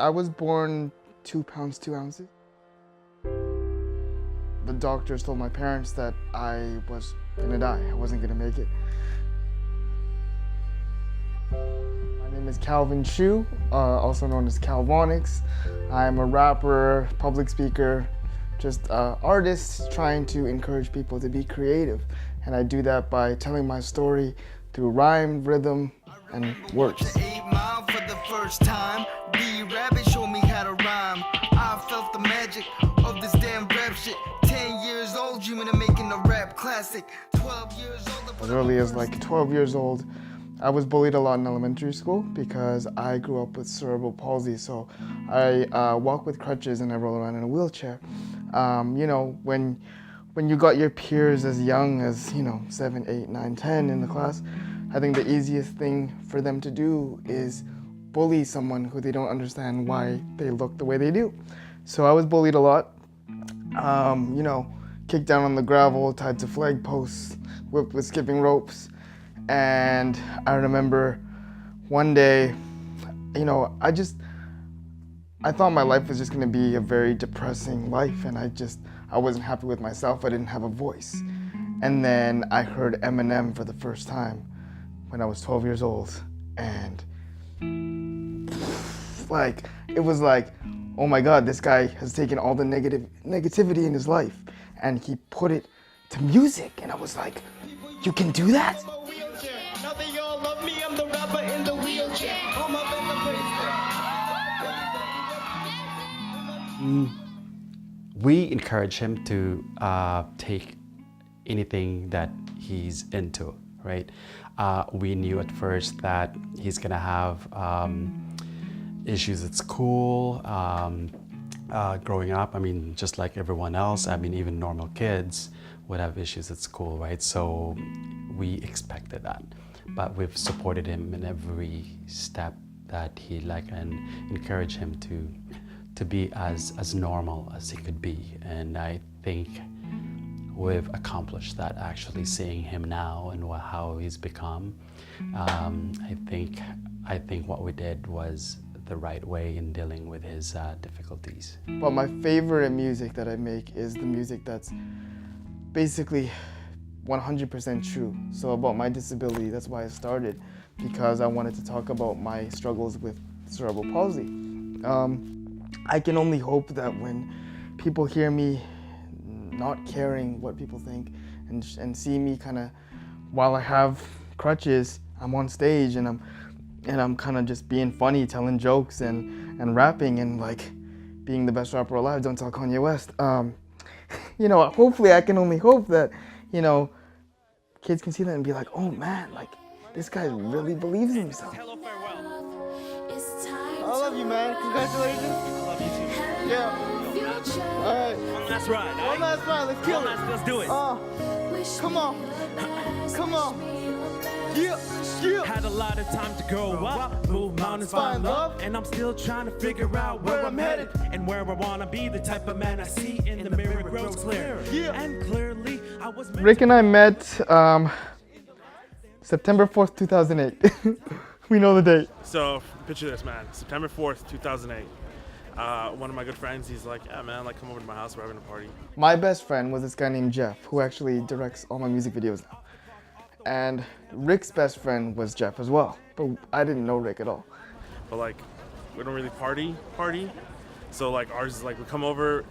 I was born 2 pounds, 2 ounces. The doctors told my parents that I was gonna die. I wasn't gonna make it. My name is Kalvonix, also known as Kalvonix. I'm a rapper, public speaker, just an artist trying to encourage people to be creative. And I do that by telling my story through rhyme, rhythm, and words. First time, B-Rabbit showed me how to rhyme. I felt the magic of this damn rap shit. 10 years old, dreaming of making a rap classic. 12 years old. As early as like 12 years old, I was bullied a lot in elementary school because I grew up with cerebral palsy. So I walk with crutches and I roll around in a wheelchair. You know, when you got your peers as young as, 7, 8, 9, 10 in the class, I think the easiest thing for them to do is bully someone who they don't understand why they look the way they do. So I was bullied a lot, kicked down on the gravel, tied to flag posts, whipped with skipping ropes. And I remember one day, I thought my life was just gonna be a very depressing life, and I wasn't happy with myself. I didn't have a voice. And then I heard Eminem for the first time when I was 12 years old, and it was like, oh my God, this guy has taken all the negativity in his life and he put it to music. And I was like, you can do that? Now they all love me, I'm the rapper in the wheelchair. We encourage him to take anything that he's into, right? We knew at first that he's gonna have issues at school, growing up. I mean, just like everyone else, even normal kids would have issues at school, right? So we expected that, but we've supported him in every step that he and encourage him to be as normal as he could be. And I think we've accomplished that, actually seeing him now and how he's become. I think what we did was the right way in dealing with his difficulties. But my favorite music that I make is the music that's basically 100% true. So about my disability, that's why I started, because I wanted to talk about my struggles with cerebral palsy. I can only hope that when people hear me not caring what people think and see me kind of, while I have crutches, I'm on stage and I'm kind of just being funny, telling jokes and rapping and being the best rapper alive. Don't tell Kanye West. Hopefully I can only hope that, kids can see that and be like, oh man, this guy really believes in himself. I love you, man. Congratulations. I love you too. Yeah. All right. One last ride. One last ride. Let's kill it. Let's do it. Come on. Come on. Yeah. Had a lot of time to grow up, move mountains, find love, and I'm still trying to figure out where I'm headed and where I wanna be. The type of man I see in the mirror grows clear. And clearly I was Rick and I met September 4th, 2008. We know the date. So picture this, man. September 4th, 2008. One of my good friends, he's like, yeah, man, come over to my house, we're having a party. My best friend was this guy named Jeff, who actually directs all my music videos now. And Rick's best friend was Jeff as well, but I didn't know Rick at all. But we don't really party. So ours is we come over,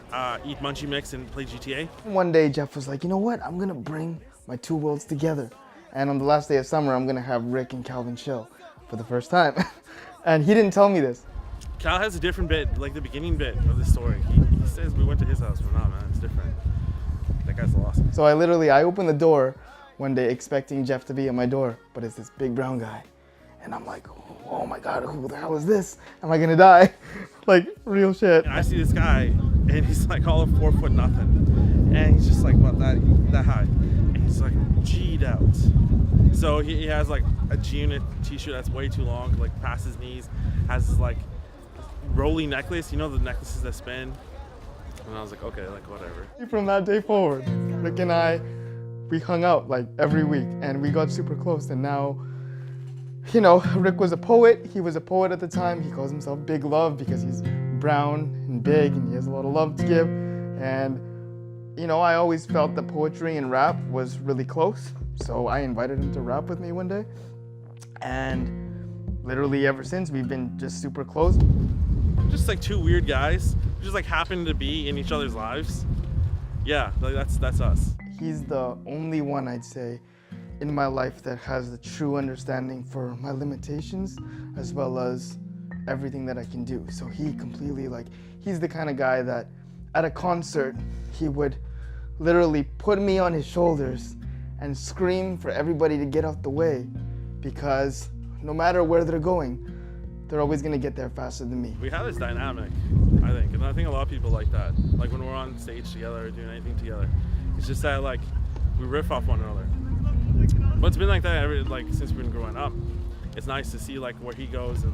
eat Munchie Mix and play GTA. One day Jeff was like, you know what? I'm gonna bring my two worlds together. And on the last day of summer, I'm gonna have Rick and Calvin chill for the first time. And he didn't tell me this. Cal has a different bit, the beginning bit of the story. He says we went to his house, but nah, man, it's different. That guy's awesome. So I opened the door one day expecting Jeff to be at my door, but it's this big brown guy. And I'm like, oh my God, who the hell is this? Am I gonna die? Real shit. And I see this guy, and he's all of 4 foot nothing. And he's just about that high. And he's G'd out. So he has a G-Unit t-shirt that's way too long, past his knees. Has this rolly necklace, the necklaces that spin. And I was like, okay, whatever. From that day forward, Rick and I, we hung out every week and we got super close, and now you know, Rick was a poet. He was a poet at the time. He calls himself Big Love because he's brown and big and he has a lot of love to give. And, you know, I always felt that poetry and rap was really close. So I invited him to rap with me one day. And literally ever since, we've been just super close. Just like two weird guys who just like happen to be in each other's lives. Yeah, like that's us. He's the only one, I'd say, in my life that has the true understanding for my limitations as well as everything that I can do. So he completely, like, he's the kind of guy that at a concert, he would literally put me on his shoulders and scream for everybody to get out the way because no matter where they're going, they're always gonna get there faster than me. We have this dynamic, I think, and I think a lot of people like that. Like when we're on stage together or doing anything together, it's just that like we riff off one another. But it's been like that since we've been growing up. It's nice to see like where he goes, and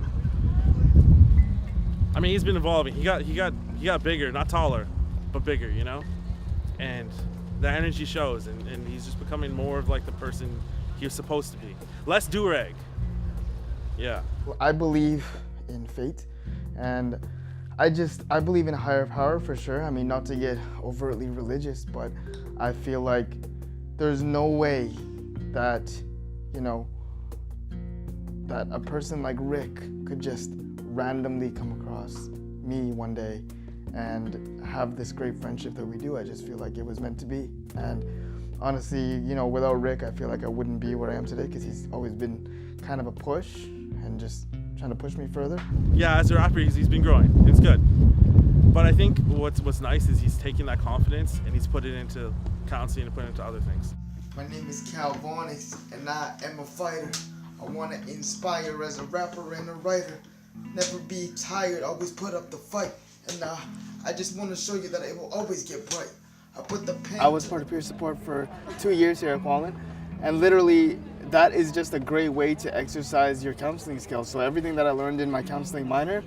I mean he's been evolving. He got bigger, not taller, but bigger, you know. And the energy shows, and he's just becoming more of like the person he was supposed to be. Less do-rag. Yeah. Well, I believe in fate, and I believe in a higher power for sure. I mean, not to get overtly religious, but I feel like there's no way that, you know, that a person like Rick could just randomly come across me one day and have this great friendship that we do. I just feel like it was meant to be. And honestly, you know, without Rick, I feel like I wouldn't be where I am today because he's always been kind of a push and just trying to push me further. Yeah, as a rapper, he's been growing. It's good. But I think what's nice is he's taking that confidence and he's put it into counseling and put it into other things. My name is Kalvonix, and I am a fighter. I want to inspire as a rapper and a writer. Never be tired, always put up the fight. And I just want to show you that it will always get bright. I put the pen. I was part of peer support for 2 years here at Kwalin, and literally that is just a great way to exercise your counseling skills. So everything that I learned in my counseling minor,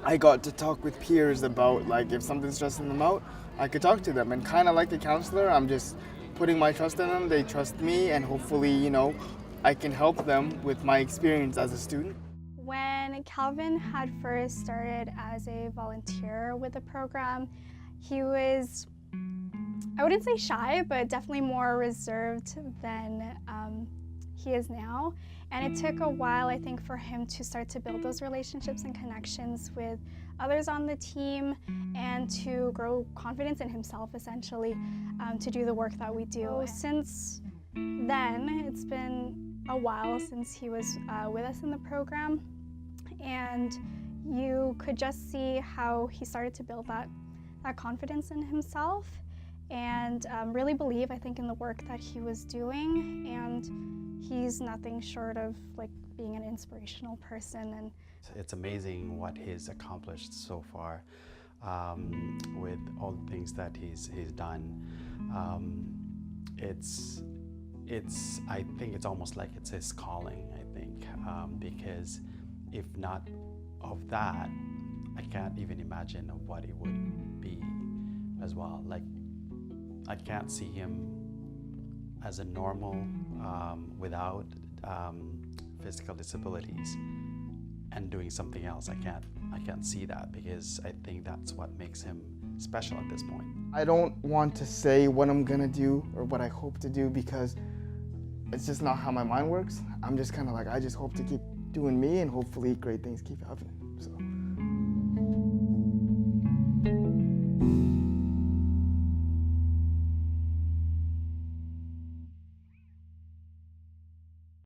I got to talk with peers about, like, if something's stressing them out, I could talk to them. And kind of like a counselor, I'm just putting my trust in them, they trust me, and hopefully, you know, I can help them with my experience as a student. When Calvin had first started as a volunteer with the program, he was, I wouldn't say shy, but definitely more reserved than he is now. And it took a while, I think, for him to start to build those relationships and connections with others on the team and to grow confidence in himself, essentially, to do the work that we do. Since then, it's been a while since he was with us in the program, and you could just see how he started to build that confidence in himself and really believe, I think, in the work that he was doing. And he's nothing short of like being an inspirational person. And it's amazing what he's accomplished so far with all the things that he's done. I think it's almost like it's his calling, I think, because if not of that, I can't even imagine what it would be as well. Like, I can't see him as a normal without physical disabilities and doing something else. I can't see that, because I think that's what makes him special at this point. I don't want to say what I'm gonna do or what I hope to do, because it's just not how my mind works. I'm just kind of like, I just hope to keep doing me, and hopefully great things keep happening. So.